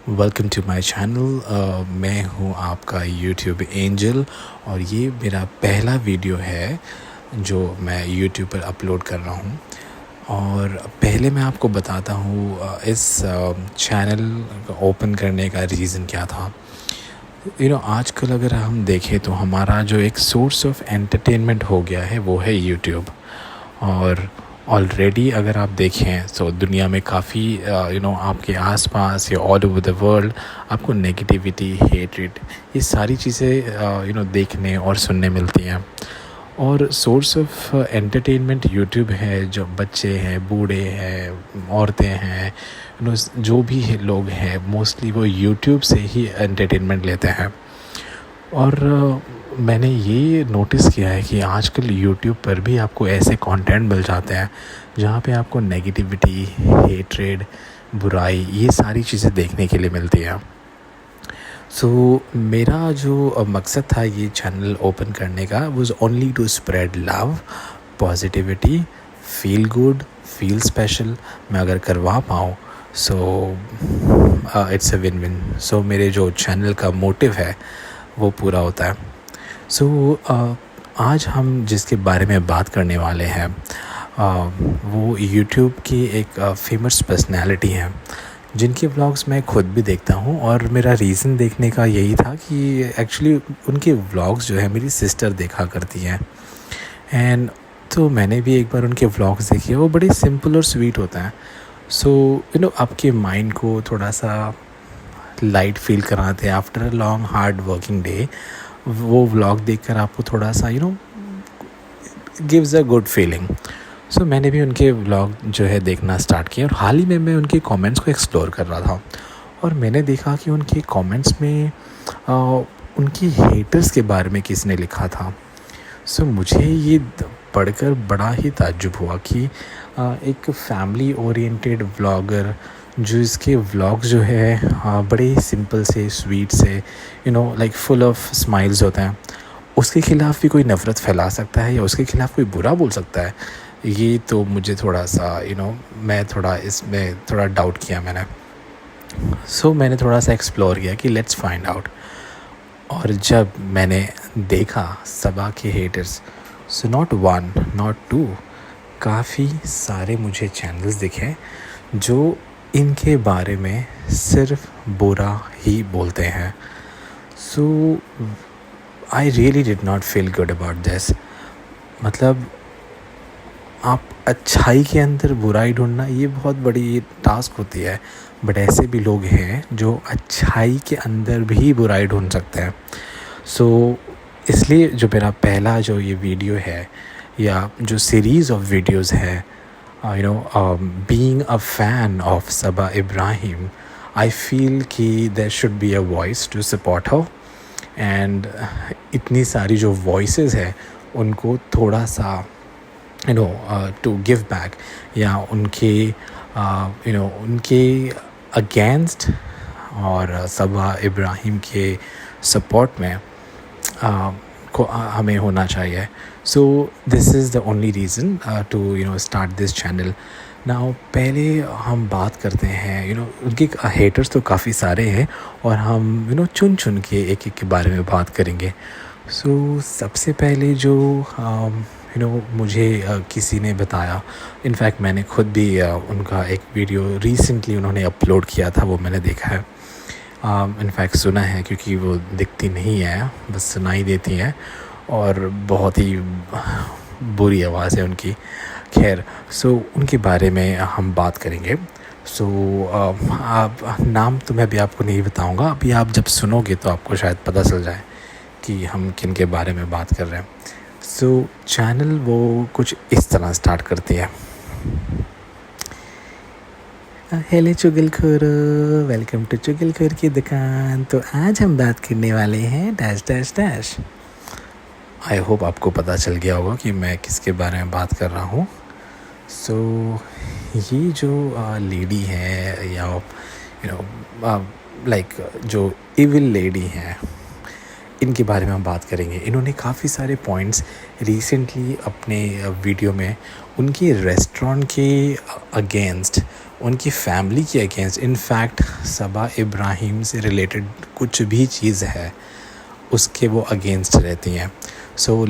Welcome to my channel. मैं हूं आपका यूट्यूब एंजल और ये मेरा पहला वीडियो है जो मैं यूट्यूब पर अपलोड कर रहा हूं। और पहले मैं आपको बताता हूं इस चैनल ओपन करने का रीज़न क्या था। आजकल अगर हम देखें तो हमारा जो एक सोर्स ऑफ एंटरटेनमेंट हो गया है वो है यूट्यूब। और ऑलरेडी अगर आप देखें तो दुनिया में काफ़ी आपके आसपास या ऑल ओवर द वर्ल्ड आपको नेगेटिविटी, हेट्रेड, ये सारी चीज़ें देखने और सुनने मिलती हैं। और सोर्स ऑफ एंटरटेनमेंट यूट्यूब है। जो बच्चे हैं, बूढ़े हैं, औरतें हैं, जो भी लोग हैं मोस्टली वो यूट्यूब से ही एंटरटेनमेंट लेते हैं। और मैंने ये नोटिस किया है कि आजकल यूट्यूब पर भी आपको ऐसे कंटेंट मिल जाते हैं जहाँ पे आपको नेगेटिविटी, हेट्रेड, बुराई, ये सारी चीज़ें देखने के लिए मिलती हैं। मेरा जो मकसद था ये चैनल ओपन करने का was only to spread love, positivity, feel good, feel special. मैं अगर करवा पाऊँ इट्स अ विन विन। मेरे जो चैनल का मोटिव है वो पूरा होता है। आज हम जिसके बारे में बात करने वाले हैं वो यूट्यूब की एक फेमस पर्सनालिटी हैं जिनके व्लॉग्स मैं खुद भी देखता हूँ। और मेरा रीज़न देखने का यही था कि एक्चुअली उनके व्लॉग्स जो है मेरी सिस्टर देखा करती हैं। एंड तो मैंने भी एक बार उनके व्लॉग्स देखे, वो बड़े सिंपल और स्वीट होते हैं। आपके माइंड को थोड़ा सा लाइट फील कराते हैं after a long hard working day. वो व्लॉग देखकर आपको थोड़ा सा गिव्स अ गुड फीलिंग। मैंने भी उनके व्लॉग जो है देखना स्टार्ट किया और हाल ही में मैं उनके कमेंट्स को एक्सप्लोर कर रहा था और मैंने देखा कि उनके कमेंट्स में उनकी हेटर्स के बारे में किसने लिखा था। मुझे ये पढ़कर बड़ा ही ताज्जुब हुआ कि एक फैमिली ओरिएंटेड व्लॉगर जो इसके व्लॉग्स जो है बड़े सिंपल से, स्वीट से, लाइक फुल ऑफ स्माइल्स होते हैं, उसके ख़िलाफ़ भी कोई नफ़रत फैला सकता है या उसके ख़िलाफ़ कोई बुरा बोल सकता है। ये तो मुझे थोड़ा सा मैं थोड़ा इसमें थोड़ा डाउट किया मैंने। मैंने थोड़ा सा एक्सप्लोर किया कि लेट्स फाइंड आउट। और जब मैंने देखा सबा के haters, not one not two, काफ़ी सारे मुझे चैनल्स दिखे जो इनके बारे में सिर्फ बुरा ही बोलते हैं। I really did not feel good about this. मतलब आप अच्छाई के अंदर बुराई ढूंढना ये बहुत बड़ी टास्क होती है, बट ऐसे भी लोग हैं जो अच्छाई के अंदर भी बुराई ढूंढ सकते हैं। इसलिए जो मेरा पहला जो ये वीडियो है या जो सीरीज़ ऑफ वीडियोस है, being a fan of Saba Ibrahim, I feel कि there should be a voice to support her and इतनी सारी जो voices है उनको थोड़ा सा to give back या उनके अगेंस्ट और सबा इब्राहिम के सपोर्ट में को हमें होना चाहिए। This is the only reason to start this channel. Now पहले हम बात करते हैं उनके हेटर्स तो काफ़ी सारे हैं और हम चुन चुन के एक एक के बारे में बात करेंगे। सबसे पहले जो मुझे किसी ने बताया, इनफैक्ट मैंने खुद भी उनका एक वीडियो रिसेंटली उन्होंने अपलोड किया था, वो मैंने देखा है। इनफैक्ट सुना है क्योंकि वो दिखती नहीं है, बस सुनाई देती हैं और बहुत ही बुरी आवाज़ है उनकी। खैर, उनके बारे में हम बात करेंगे। आप नाम तो मैं अभी आपको नहीं बताऊंगा, अभी आप जब सुनोगे तो आपको शायद पता चल जाए कि हम किन के बारे में बात कर रहे हैं। चैनल वो कुछ इस तरह स्टार्ट करती है। हेलो चुगलखोर, वेलकम टू चुगलखोर की दुकान। तो आज हम बात करने वाले हैं dash dash dash. I hope आपको पता चल गया होगा कि मैं किसके बारे में बात कर रहा हूँ। ये जो लेडी है या लाइक जो इविल लेडी हैं, इनके बारे में हम बात करेंगे। इन्होंने काफ़ी सारे पॉइंट्स रिसेंटली अपने वीडियो में उनकी रेस्टोरेंट के अगेंस्ट उनकी फैमिली के अगेंस्ट, इनफैक्ट सबा इब्राहिम से रिलेटेड कुछ भी चीज़ है उसके वो अगेंस्ट रहती हैं। सो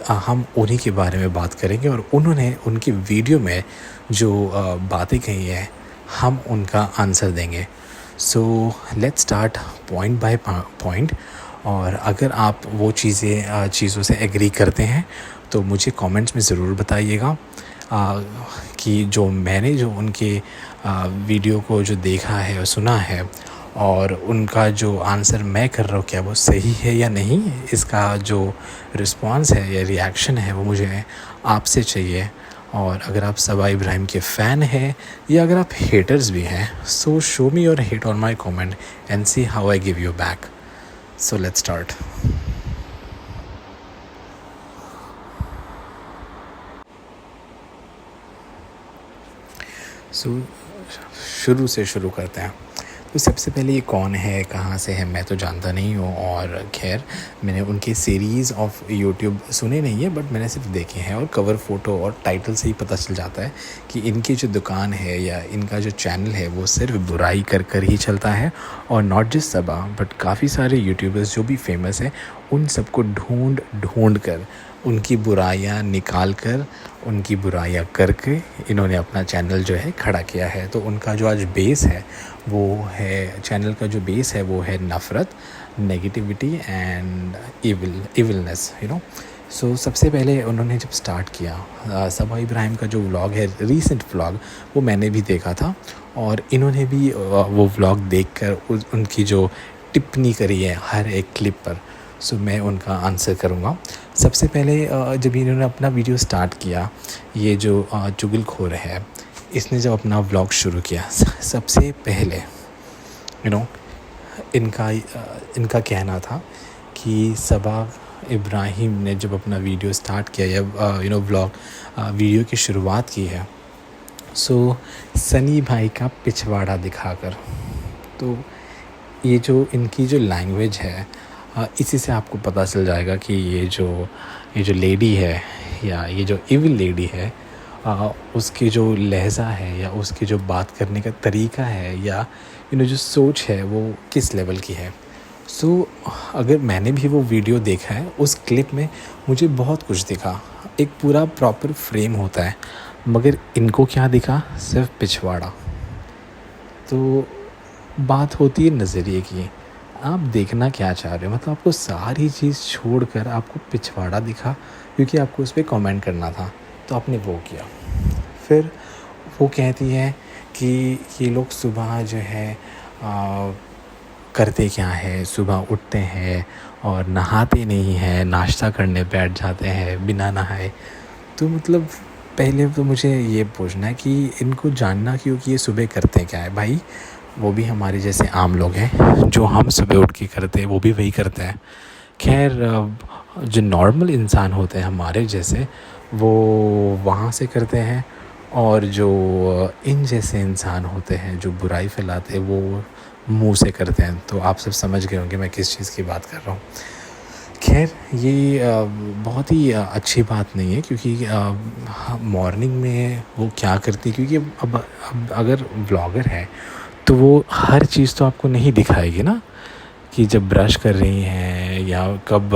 हम उन्हीं के बारे में बात करेंगे और उन्होंने उनकी वीडियो में जो बातें कही हैं हम उनका आंसर देंगे। So let's start point by point. और अगर आप वो चीज़ों से एग्री करते हैं तो मुझे कमेंट्स में ज़रूर बताइएगा कि जो उनके वीडियो को जो देखा है और सुना है और उनका जो आंसर मैं कर रहा हूँ क्या वो सही है या नहीं। इसका जो रिस्पांस है या रिएक्शन है वो मुझे आपसे चाहिए। और अगर आप सबा इब्राहिम के फ़ैन हैं या अगर आप हेटर्स भी हैं, सो show me your hate on my comment and see how I give you back. So let's start. शुरू से शुरू करते हैं। तो सबसे पहले ये कौन है, कहाँ से है, मैं तो जानता नहीं हूँ। और खैर मैंने उनकी सीरीज़ ऑफ यूट्यूब सुने नहीं है, बट मैंने सिर्फ देखे हैं और कवर फ़ोटो और टाइटल से ही पता चल जाता है कि इनकी जो दुकान है या इनका जो चैनल है वो सिर्फ बुराई कर ही चलता है। और नॉट जस्ट सबा बट काफ़ी सारे यूट्यूबर्स जो भी फेमस हैं उन सबको ढूंढ कर उनकी बुराइयां निकाल कर उनकी बुराइयां करके इन्होंने अपना चैनल जो है खड़ा किया है। तो उनका जो आज बेस है वो है, चैनल का जो बेस है वो है नफ़रत, नेगेटिविटी एंड इविलनेस, सो सबसे पहले उन्होंने जब स्टार्ट किया सबा इब्राहिम का जो व्लॉग है, रीसेंट व्लॉग, वो मैंने भी देखा था और इन्होंने भी वो व्लॉग देखकर उनकी जो टिप्पणी करी है हर एक क्लिप पर, सो मैं उनका आंसर करूँगा। सबसे पहले जब इन्होंने अपना वीडियो स्टार्ट किया, ये जो चुगलखोर है इसने जब अपना व्लॉग शुरू किया, सबसे पहले इनका कहना था कि सबा इब्राहिम ने जब अपना वीडियो स्टार्ट किया या व्लॉग वीडियो की शुरुआत की है, सो सनी भाई का पिछवाड़ा दिखाकर। तो ये जो इनकी जो लैंग्वेज है इसी से आपको पता चल जाएगा कि ये जो लेडी है या ये जो इविल लेडी है उसकी जो लहज़ा है या उसकी जो बात करने का तरीका है या जो सोच है वो किस लेवल की है। सो अगर मैंने भी वो वीडियो देखा है, उस क्लिप में मुझे बहुत कुछ दिखा, एक पूरा प्रॉपर फ्रेम होता है, मगर इनको क्या दिखा, सिर्फ पिछवाड़ा। तो बात होती है नज़रिए की, आप देखना क्या चाह रहे हो, मतलब आपको सारी चीज़ छोड़कर आपको पिछवाड़ा दिखा क्योंकि आपको उस पर कमेंट करना था तो आपने वो किया। फिर वो कहती है कि ये लोग सुबह जो है करते क्या है, सुबह उठते हैं और नहाते नहीं हैं, नाश्ता करने बैठ जाते हैं बिना नहाए। तो मतलब पहले तो मुझे ये पूछना है कि इनको जानना क्यों कि ये सुबह करते क्या है। भाई वो भी हमारे जैसे आम लोग हैं, जो हम सुबह उठ के करते हैं वो भी वही करते हैं। खैर जो नॉर्मल इंसान होते हैं हमारे जैसे, वो वहाँ से करते हैं, और जो इन जैसे इंसान होते हैं जो बुराई फैलाते हैं वो मुंह से करते हैं। तो आप सब समझ गए होंगे मैं किस चीज़ की बात कर रहा हूँ। खैर ये बहुत ही अच्छी बात नहीं है क्योंकि मॉर्निंग में वो क्या करती है, क्योंकि अब अगर व्लॉगर है तो वो हर चीज़ तो आपको नहीं दिखाएगी ना, कि जब ब्रश कर रही हैं या कब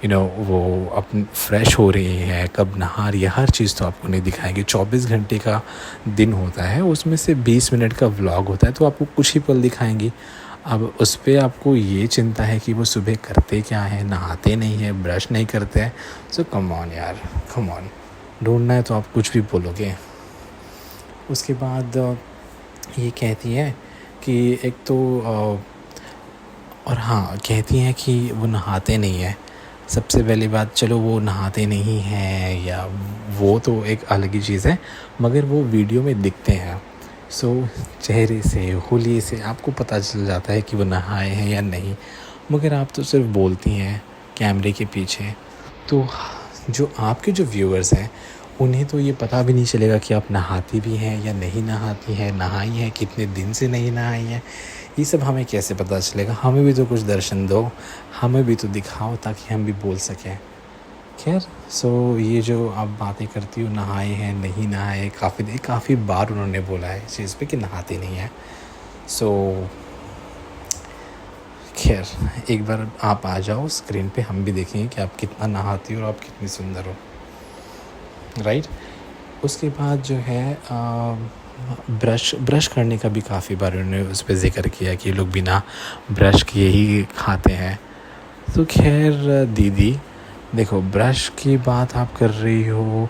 वो अपन फ्रेश हो रही है, कब नहा रही है, हर चीज़ तो आपको नहीं दिखाएंगे। 24 घंटे का दिन होता है, उसमें से 20 मिनट का व्लॉग होता है, तो आपको कुछ ही पल दिखाएंगी। अब उस पर आपको ये चिंता है कि वो सुबह करते क्या है, नहाते नहीं है, ब्रश नहीं करते हैं। सो कम ऑन यार, कम ऑन, ढूंढना है तो आप कुछ भी बोलोगे। उसके बाद ये कहती है कि एक तो और हाँ, कहती हैं कि वो नहाते नहीं हैं। सबसे पहली बात, चलो वो नहाते नहीं हैं या वो तो एक अलग ही चीज़ है, मगर वो वीडियो में दिखते हैं। सो चेहरे से, हुलिये से आपको पता चल जाता है कि वो नहाए हैं या नहीं, मगर आप तो सिर्फ बोलती हैं कैमरे के पीछे। तो जो आपके जो व्यूअर्स हैं उन्हें तो ये पता भी नहीं चलेगा कि आप नहाती भी हैं या नहीं नहाती हैं, नहाई हैं, कितने दिन से नहीं नहाई हैं, ये सब हमें कैसे पता चलेगा। हमें भी तो कुछ दर्शन दो, हमें भी तो दिखाओ ताकि हम भी बोल सकें। खैर सो ये जो आप बातें करती हो नहाए हैं नहीं नहाए, काफ़ी बार उन्होंने बोला है इस चीज़ पे कि नहाते नहीं हैं। सो खैर एक बार आप आ जाओ स्क्रीन पे, हम भी देखेंगे कि आप कितना नहाती हो और आप कितनी सुंदर हो, राइट। उसके बाद जो है ब्रश करने का भी काफ़ी बार उन्होंने उस पर ज़िक्र किया कि लोग बिना ब्रश किए ही खाते हैं। तो खैर दीदी देखो, ब्रश की बात आप कर रही हो,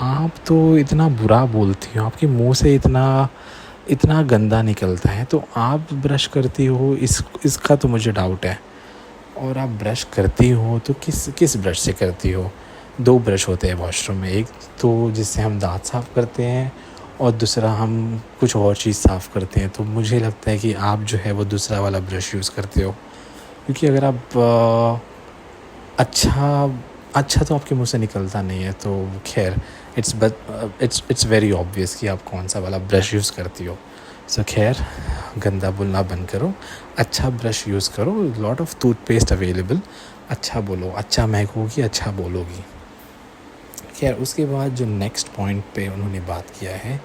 आप तो इतना बुरा बोलती हो, आपके मुंह से इतना गंदा निकलता है, तो आप ब्रश करती हो इसका तो मुझे डाउट है। और आप ब्रश करती हो तो किस ब्रश से करती हो? 2 ब्रश होते हैं वॉशरूम में, एक तो जिससे हम दांत साफ़ करते हैं और दूसरा हम कुछ और चीज़ साफ़ करते हैं। तो मुझे लगता है कि आप जो है वो दूसरा वाला ब्रश यूज़ करते हो, क्योंकि अगर आप अच्छा तो आपके मुंह से निकलता नहीं है। तो खैर इट्स वेरी ऑब्वियस कि आप कौन सा वाला ब्रश यूज़ करती हो। सो खैर गंदा बोलना बंद करो, अच्छा ब्रश यूज़ करो, लॉट ऑफ टूथपेस्ट अवेलेबल, अच्छा बोलो, अच्छा महकोगी, अच्छा बोलोगी। खैर उसके बाद जो नेक्स्ट पॉइंट पे उन्होंने बात किया है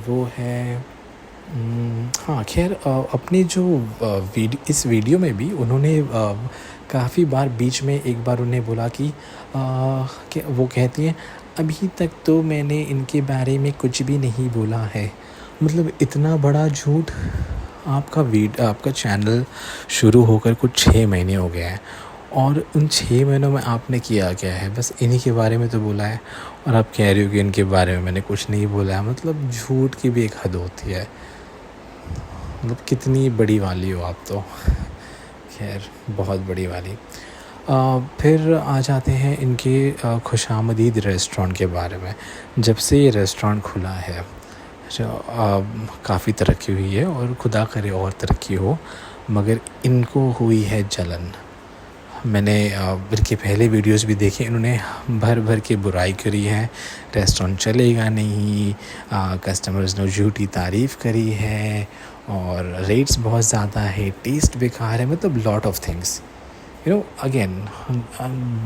वो है हाँ खैर अपनी जो इस वीडियो में भी उन्होंने काफ़ी बार बीच में एक बार उन्हें बोला कि वो कहती हैं अभी तक तो मैंने इनके बारे में कुछ भी नहीं बोला है। मतलब इतना बड़ा झूठ। आपका चैनल शुरू होकर कुछ 6 महीने हो गए हैं और उन 6 महीनों में आपने किया क्या है? बस इन्हीं के बारे में तो बोला है और आप कह रही हो कि इनके बारे में मैंने कुछ नहीं बोला है। मतलब झूठ की भी एक हद होती है। मतलब कितनी बड़ी वाली हो आप तो। खैर बहुत बड़ी वाली। फिर आ जाते हैं इनके खुशामदीद रेस्टोरेंट के बारे में। जब से ये रेस्टोरेंट खुला है काफ़ी तरक्की हुई है और खुदा करे और तरक्की हो, मगर इनको हुई है जलन। मैंने इनके पहले वीडियोस भी देखे, इन्होंने भर के बुराई करी है, रेस्टोरेंट चलेगा नहीं, कस्टमर्स ने झूठी तारीफ़ करी है और रेट्स बहुत ज़्यादा है, टेस्ट बेकार है, मतलब लॉट ऑफ थिंग्स। अगेन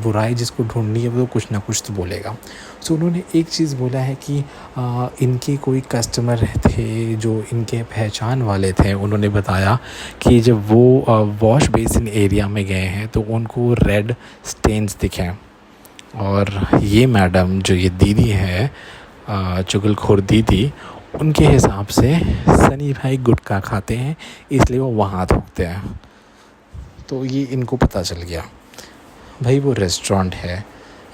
बुराई जिसको ढूंढनी है वो कुछ ना कुछ तो बोलेगा। सो उन्होंने एक चीज़ बोला है कि इनके कोई कस्टमर थे जो इनके पहचान वाले थे, उन्होंने बताया कि जब वो वॉश बेसिन एरिया में गए हैं तो उनको रेड स्टेन्स दिखे और ये मैडम जो ये दीदी है चुगलखोर दीदी, उनके हिसाब से सनी भाई गुटखा खाते हैं इसलिए वो वहाँ थूकते हैं। तो ये इनको पता चल गया। भाई वो रेस्टोरेंट है,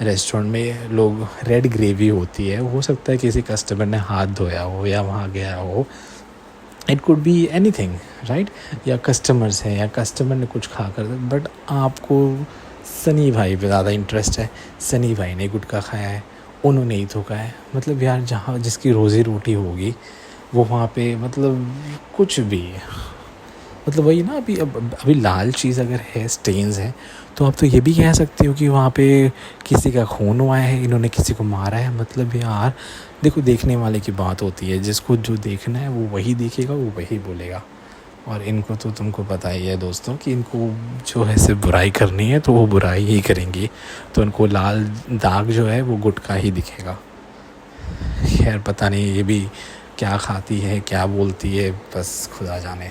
रेस्टोरेंट में लोग रेड ग्रेवी होती है, हो सकता है किसी कस्टमर ने हाथ धोया हो या वहाँ गया हो, it could be anything, right. या कस्टमर्स हैं या कस्टमर ने कुछ खा कर, बट आपको सनी भाई पे ज़्यादा इंटरेस्ट है, सनी भाई ने गुटखा खाया है, उन्होंने ही थूका है। मतलब यार जहाँ जिसकी रोज़ी रोटी होगी वो वहाँ पे मतलब कुछ भी, मतलब वही ना। अभी लाल चीज़ अगर है, स्टेन्स है, तो आप तो ये भी कह सकते हो कि वहाँ पे किसी का खून हुआ है, इन्होंने किसी को मारा है। मतलब यार देखो, देखने वाले की बात होती है, जिसको जो देखना है वो वही देखेगा, वो वही बोलेगा। और इनको तो तुमको पता ही है दोस्तों कि इनको जो है सिर्फ बुराई करनी है तो वो बुराई ही करेंगी, तो उनको लाल दाग जो है वो गुटखा ही दिखेगा। खैर पता नहीं ये भी क्या खाती है, क्या बोलती है, बस खुदा जाने।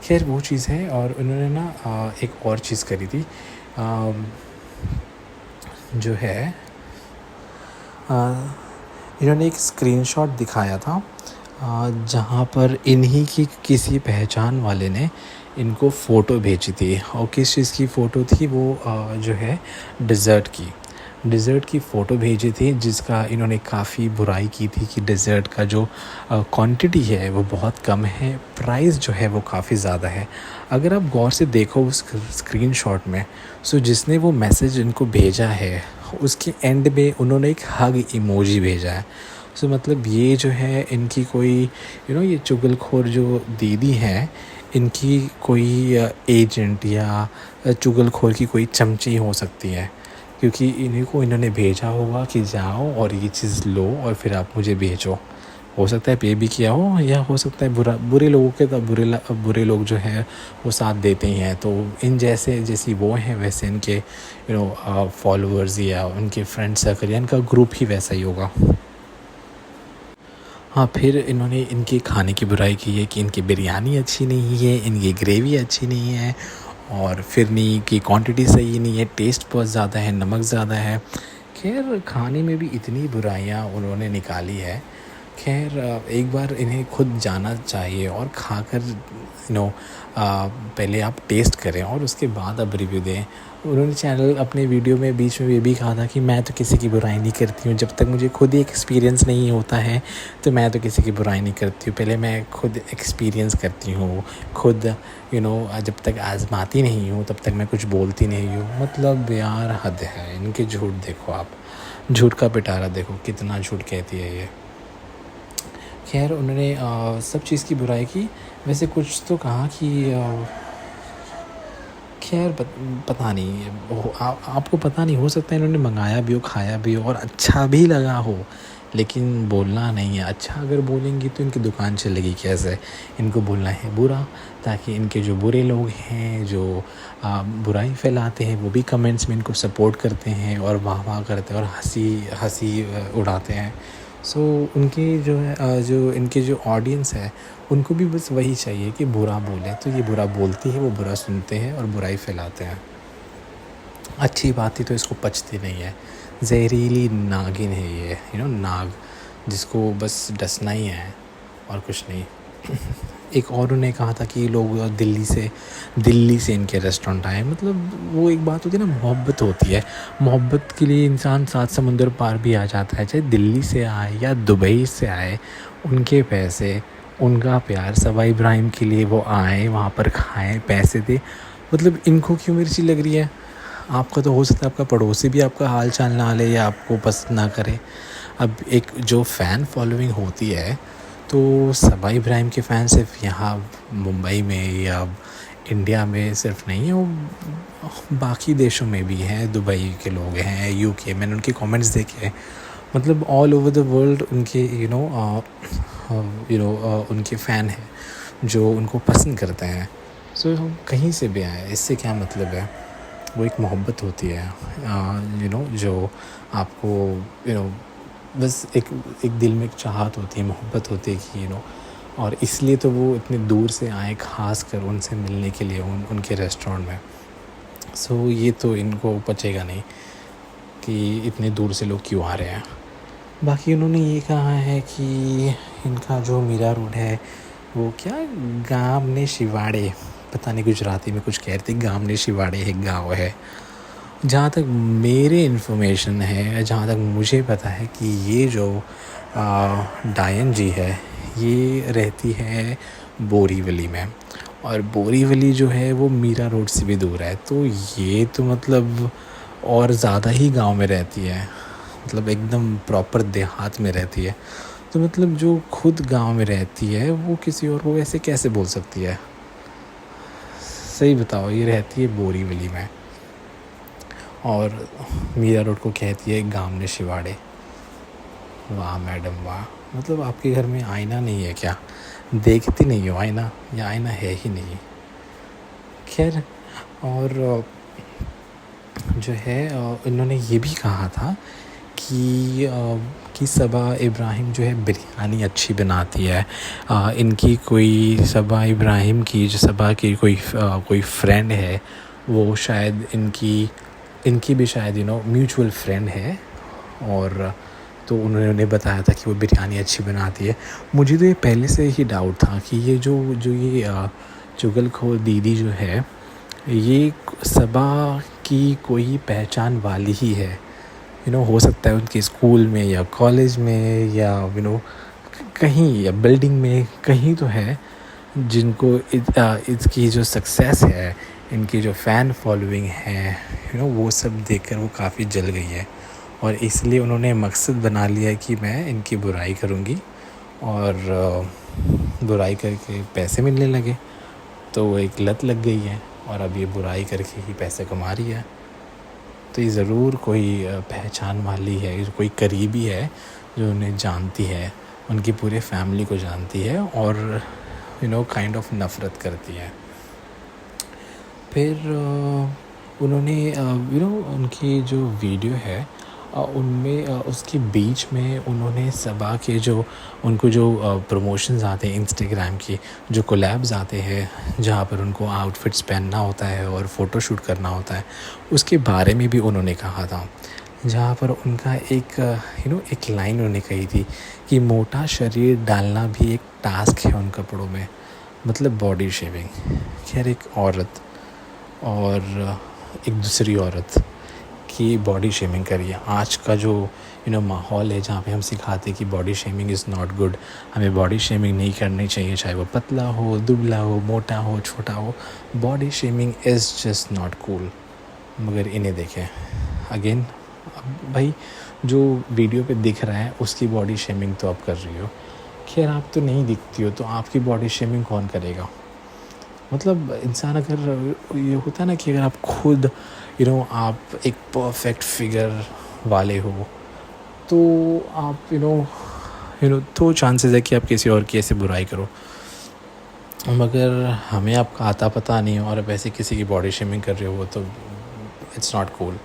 खैर वो चीज़ है। और उन्होंने ना एक और चीज़ करी थी जो है इन्होंने एक स्क्रीनशॉट दिखाया था जहाँ पर इन्हीं की किसी पहचान वाले ने इनको फ़ोटो भेजी थी। और किस चीज़ की फ़ोटो थी वो जो है डिज़र्ट की फ़ोटो भेजी थी, जिसका इन्होंने काफ़ी बुराई की थी कि डिज़र्ट का जो क्वांटिटी है वो बहुत कम है, प्राइस जो है वो काफ़ी ज़्यादा है। अगर आप गौर से देखो उस स्क्रीनशॉट में, सो जिसने वो मैसेज इनको भेजा है उसके एंड में उन्होंने एक हग इमोजी भेजा है। सो मतलब ये जो है इनकी कोई ये चुगलखोर जो दीदी हैं, इनकी कोई एजेंट या चुगलखोर की कोई चमची हो सकती है, क्योंकि इन्हीं को इन्होंने भेजा होगा कि जाओ और ये चीज़ लो और फिर आप मुझे भेजो। हो सकता है पे भी किया हो, या हो सकता है बुरे लोगों के तो बुरे लोग जो हैं वो साथ देते ही हैं। तो इन जैसी वो हैं वैसे इनके फॉलोअर्स या उनके फ्रेंड सर्कल या इनका ग्रुप ही वैसा ही होगा। हाँ, फिर इन्होंने इनके खाने की बुराई की है कि इनकी बिरयानी अच्छी नहीं है, इनकी ग्रेवी अच्छी नहीं है, और फिरनी की क्वांटिटी सही नहीं है, टेस्ट बहुत ज़्यादा है, नमक ज़्यादा है। खैर खाने में भी इतनी बुराइयाँ उन्होंने निकाली है। खैर एक बार इन्हें खुद जाना चाहिए और खाकर पहले आप टेस्ट करें और उसके बाद आप रिव्यू दें। उन्होंने चैनल अपने वीडियो में बीच में ये भी कहा था कि मैं तो किसी की बुराई नहीं करती हूँ, जब तक मुझे खुद ही एक्सपीरियंस नहीं होता है तो मैं तो किसी की बुराई नहीं करती हूँ, पहले मैं खुद एक्सपीरियंस करती हूँ, खुद जब तक आजमाती नहीं हूँ तब तक मैं कुछ बोलती नहीं हूँ। मतलब यार हद है इनके झूठ। देखो आप झूठ का पिटारा देखो, कितना झूठ कहती है ये। खैर उन्होंने सब चीज़ की बुराई की। वैसे कुछ तो कहा कि खैर पता नहीं आपको पता नहीं, हो सकता है इन्होंने मंगाया भी हो, खाया भी हो और अच्छा भी लगा हो, लेकिन बोलना नहीं है। अच्छा अगर बोलेंगी तो इनकी दुकान चलेगी कैसे? इनको बोलना है बुरा, ताकि इनके जो बुरे लोग हैं जो बुराई फैलाते हैं वो भी कमेंट्स में इनको सपोर्ट करते हैं और वाह करते हैं और हंसी उड़ाते हैं। सो उनके जो है जो इनके जो ऑडियंस है उनको भी बस वही चाहिए कि बुरा बोले, तो ये बुरा बोलती है, वो बुरा सुनते हैं और बुराई फैलाते हैं। अच्छी बात ही तो इसको पचती नहीं है। जहरीली नागिन है ये, नाग, जिसको बस डसना ही है और कुछ नहीं। एक और उन्होंने कहा था कि लोग दिल्ली से इनके रेस्टोरेंट आए। मतलब वो एक बात होती है ना, मोहब्बत होती है। मोहब्बत के लिए इंसान 7 समुंदर पार भी आ जाता है, चाहे दिल्ली से आए या दुबई से आए। उनके पैसे, उनका प्यार, सवा इब्राहिम के लिए वो आए, वहाँ पर खाएं, पैसे दे। मतलब इनको क्यों मिर्ची लग रही है? आपका तो हो सकता है आपका पड़ोसी भी आपका हाल चाल ना ले या आपको पसंद ना करे। अब एक जो फ़ैन फॉलोइंग होती है, तो सबा इब्राहिम के फ़ैन सिर्फ यहाँ मुंबई में या इंडिया में सिर्फ नहीं है, वो बाकी देशों में भी हैं। दुबई के लोग हैं, यूके, मैंने उनके कमेंट्स देखे। मतलब ऑल ओवर द वर्ल्ड उनके उनके फ़ैन हैं जो उनको पसंद करते हैं। सो कहीं से भी आए, इससे क्या मतलब है? वो एक मोहब्बत होती है जो आपको बस एक दिल में एक चाहत होती है, मोहब्बत होती है कि और इसलिए तो वो इतने दूर से आए ख़ास कर उनसे मिलने के लिए उनके रेस्टोरेंट में। सो ये तो इनको पचेगा नहीं कि इतने दूर से लोग क्यों आ रहे हैं। बाकी उन्होंने ये कहा है कि इनका जो मीरा रोड है वो क्या गामने शिवाड़े, पता नहीं गुजराती में कुछ कहते, गामने शिवाड़े एक गाँव है। जहाँ तक मेरे इन्फॉर्मेशन है, जहाँ तक मुझे पता है कि ये जो डायन जी है ये रहती है बोरीवली में, और बोरीवली जो है वो मीरा रोड से भी दूर है। तो ये तो मतलब और ज़्यादा ही गांव में रहती है, मतलब एकदम प्रॉपर देहात में रहती है। तो मतलब जो खुद गांव में रहती है वो किसी और को ऐसे कैसे बोल सकती है? सही बताओ, ये रहती है बोरीवली में और मीरा रोड को कहती है गामने शिवाड़े। वाह मैडम वाह, मतलब आपके घर में आईना नहीं है क्या? देखती नहीं हो आईना, या आईना है ही नहीं? खैर, और जो है इन्होंने ये भी कहा था कि सबा इब्राहिम जो है बिरयानी अच्छी बनाती है। इनकी कोई सबा इब्राहिम की जो सबा की कोई फ्रेंड है, वो शायद इनकी भी शायद म्यूचुअल फ्रेंड है, और तो उन्होंने बताया था कि वो बिरयानी अच्छी बनाती है। मुझे तो ये पहले से ही डाउट था कि ये ये चुगलखोर दीदी जो है ये सबा की कोई पहचान वाली ही है। हो सकता है उनके स्कूल में या कॉलेज में या कहीं या बिल्डिंग में कहीं तो है, जिनको इसकी जो सक्सेस है, इनकी जो फ़ैन फॉलोइंग है वो सब देखकर वो काफ़ी जल गई है, और इसलिए उन्होंने मकसद बना लिया कि मैं इनकी बुराई करूँगी, और बुराई करके पैसे मिलने लगे तो वो एक लत लग गई है, और अब ये बुराई करके ही पैसे कमा रही है। तो ये ज़रूर कोई पहचान वाली है, कोई करीबी है जो उन्हें जानती है, उनकी पूरे फैमिली को जानती है और काइंड ऑफ नफ़रत करती है। फिर उन्होंने उनकी जो वीडियो है उनमें उसके बीच में उन्होंने सबा के जो उनको जो प्रमोशंस आते हैं इंस्टाग्राम की, जो कोलैब्स आते हैं जहाँ पर उनको आउटफिट्स पहनना होता है और फ़ोटोशूट करना होता है, उसके बारे में भी उन्होंने कहा था। जहाँ पर उनका एक एक लाइन उन्होंने कही थी कि मोटा शरीर डालना भी एक टास्क है उन कपड़ों में, मतलब बॉडी शेविंग। खैर, एक औरत और एक दूसरी औरत की बॉडी शेमिंग करिए। आज का जो माहौल है जहाँ पे हम सिखाते कि body shaming is not good, हमें बॉडी शेमिंग नहीं करनी चाहिए, चाहे वो पतला हो, दुबला हो, मोटा हो, छोटा हो, body shaming is just not cool. मगर इन्हें देखें अगेन, भाई जो वीडियो पे दिख रहा है उसकी बॉडी शेमिंग तो आप कर रही हो। खैर, आप तो नहीं दिखती हो तो आपकी बॉडी शेमिंग कौन करेगा? मतलब इंसान अगर ये होता है ना कि अगर आप खुद आप एक परफेक्ट फिगर वाले हो तो आप तो चांसेस है कि आप किसी और की ऐसे बुराई करो। मगर हमें आपका आता पता नहीं हो और आप ऐसे किसी की बॉडी शेमिंग कर रहे हो तो इट्स नॉट कूल।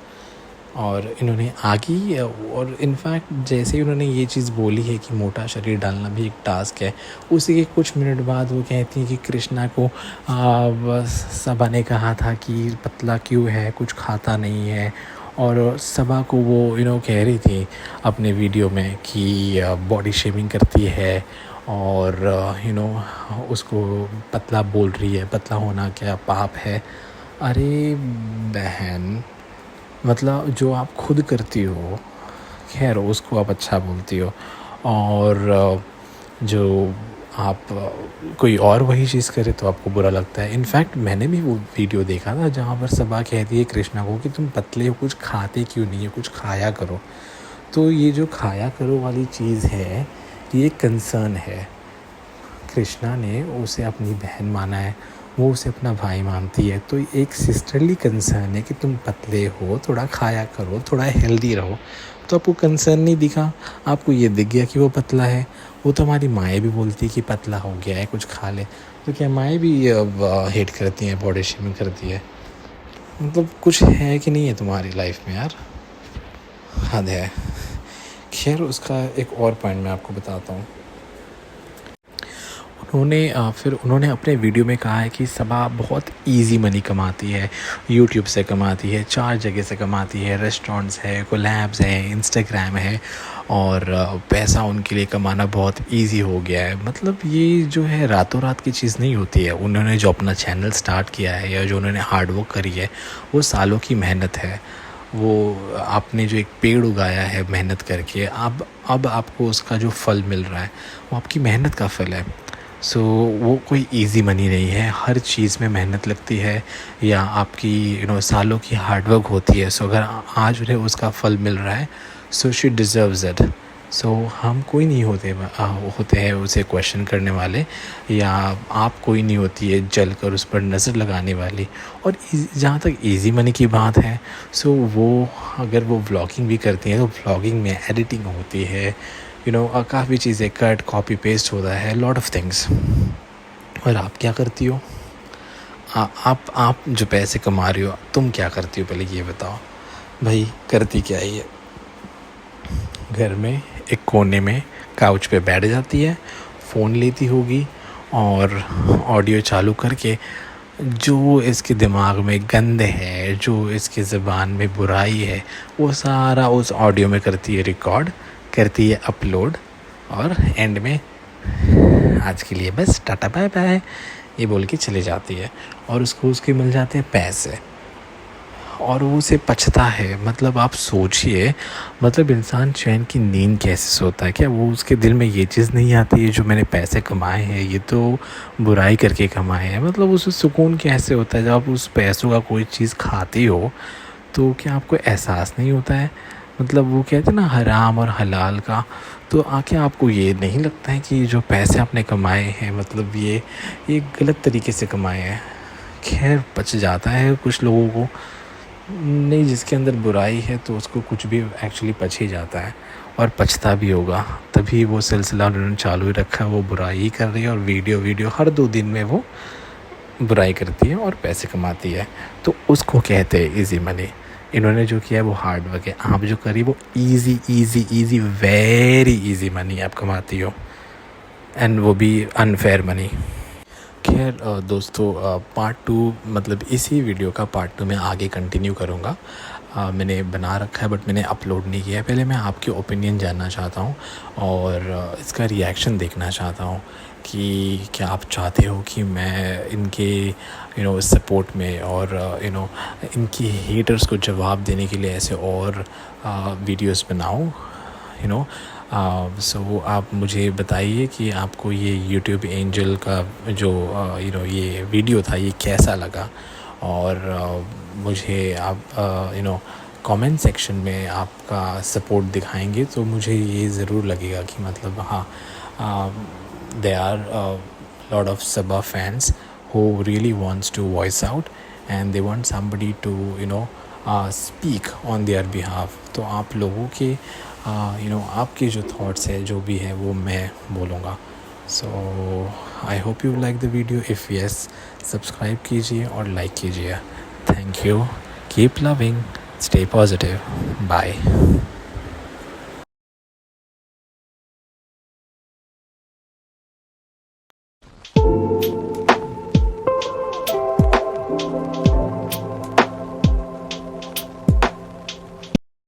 और इन्होंने आगे और इनफैक्ट जैसे ही उन्होंने ये चीज़ बोली है कि मोटा शरीर डालना भी एक टास्क है, उसी के कुछ मिनट बाद वो कहती हैं कि कृष्णा को सबा ने कहा था कि पतला क्यों है, कुछ खाता नहीं है। और सबा को वो कह रही थी अपने वीडियो में कि बॉडी शेमिंग करती है और उसको पतला बोल रही है, पतला होना क्या पाप है? अरे बहन, मतलब जो आप खुद करती हो, खैर उसको आप अच्छा बोलती हो, और जो आप कोई और वही चीज़ करे तो आपको बुरा लगता है। इनफैक्ट मैंने भी वो वीडियो देखा था जहाँ पर सबा कहती है कृष्णा को कि तुम पतले हो, कुछ खाते क्यों नहीं है, कुछ खाया करो। तो ये जो खाया करो वाली चीज़ है, ये कंसर्न है। कृष्णा ने उसे अपनी बहन माना है, वो उसे अपना भाई मानती है, तो एक सिस्टरली कंसर्न है कि तुम पतले हो, थोड़ा खाया करो, थोड़ा हेल्दी रहो। तो आपको कंसर्न नहीं दिखा, आपको ये दिख गया कि वो पतला है। वो तो हमारी माएँ भी बोलती है कि पतला हो गया है, कुछ खा ले। तो क्या माएँ भी हेट करती हैं, बॉडी शेमिंग करती है? मतलब कुछ है कि नहीं है तुम्हारी लाइफ में यार? हद है। खैर, उसका एक और पॉइंट मैं आपको बताता हूँ। फिर उन्होंने अपने वीडियो में कहा है कि सबा बहुत इजी मनी कमाती है, यूट्यूब से कमाती है, 4 जगह से कमाती है, रेस्टोरेंट्स है, कोलैब्स है, इंस्टाग्राम है, और पैसा उनके लिए कमाना बहुत इजी हो गया है। मतलब ये जो है रातों रात की चीज़ नहीं होती है। उन्होंने जो अपना चैनल स्टार्ट किया है या जो उन्होंने हार्ड वर्क करी है, वो सालों की मेहनत है। वो आपने जो एक पेड़ उगाया है मेहनत करके, अब आपको उसका जो फल मिल रहा है वो आपकी मेहनत का फल है। सो वो कोई इजी मनी नहीं है, हर चीज़ में मेहनत लगती है या आपकी सालों की हार्डवर्क होती है। सो अगर आज उन्हें उसका फल मिल रहा है, सो शी डिज़र्व्स इट। सो हम कोई नहीं होते हैं उसे क्वेश्चन करने वाले, या आप कोई नहीं होती है जल कर उस पर नज़र लगाने वाली। और जहाँ तक इजी मनी की बात है, सो वो अगर वो व्लॉगिंग भी करती हैं तो व्लॉगिंग में एडिटिंग होती है, काफ़ी चीज़ें कट कॉपी पेस्ट होता है, लॉट ऑफ थिंग्स। और आप क्या करती हो? आप जो पैसे कमा रही हो, तुम क्या करती हो पहले ये बताओ भाई। करती क्या है ये? घर में एक कोने में काउच पे बैठ जाती है, फ़ोन लेती होगी और ऑडियो चालू करके जो इसके दिमाग में गंद है, जो इसके ज़बान में बुराई है, वो सारा उस ऑडियो में करती है रिकॉर्ड, करती है अपलोड, और एंड में आज के लिए बस टाटा बाय बाय ये बोल के चले जाती है। और उसको उसके मिल जाते हैं पैसे और वो उसे पछता है। मतलब आप सोचिए, मतलब इंसान चैन की नींद कैसे सोता है? क्या वो उसके दिल में ये चीज़ नहीं आती है जो मैंने पैसे कमाए हैं ये तो बुराई करके कमाए हैं? मतलब उसे सुकून कैसे होता है जब आप उस पैसों का कोई चीज़ खाती हो? तो क्या आपको एहसास नहीं होता है? मतलब वो कहते हैं ना हराम और हलाल का, तो आके आपको ये नहीं लगता है कि जो पैसे आपने कमाए हैं मतलब ये गलत तरीके से कमाए हैं? खैर, बच जाता है कुछ लोगों को, नहीं जिसके अंदर बुराई है तो उसको कुछ भी एक्चुअली पच ही जाता है। और पछता भी होगा, तभी वो सिलसिला उन्होंने चालू ही रखा है। वो बुराई ही कर रही है और वीडियो हर 2 दिन में वो बुराई करती है और पैसे कमाती है। तो उसको कहते हैं इजी मनी। इन्होंने जो किया है वो हार्ड वर्क है, आप जो करी वो इजी वेरी इजी मनी आप कमाती हो, एंड वो भी अनफेयर मनी। खैर दोस्तों, पार्ट 2 मतलब इसी वीडियो का पार्ट 2 मैं आगे कंटिन्यू करूँगा। मैंने बना रखा है बट मैंने अपलोड नहीं किया है। पहले मैं आपके ओपिनियन जानना चाहता हूँ और इसका रिएक्शन देखना चाहता हूँ कि क्या आप चाहते हो कि मैं इनके सपोर्ट में और इनकी हेटर्स को जवाब देने के लिए ऐसे और वीडियोस बनाऊँ। सो आप मुझे बताइए कि आपको ये यूट्यूब एंजल का जो ये वीडियो था ये कैसा लगा। और मुझे आप कमेंट सेक्शन में आपका सपोर्ट दिखाएंगे तो मुझे ये ज़रूर लगेगा कि मतलब हाँ, there are a lot of Sabha fans who really wants to voice out and they want somebody to speak on their behalf. तो आप लोगों के आपके जो थॉट्स है जो भी है वो मैं बोलूँगा। So I hope you like the video. If yes, subscribe कीजिए और लाइक कीजिए। Thank you. Keep loving, stay positive, bye.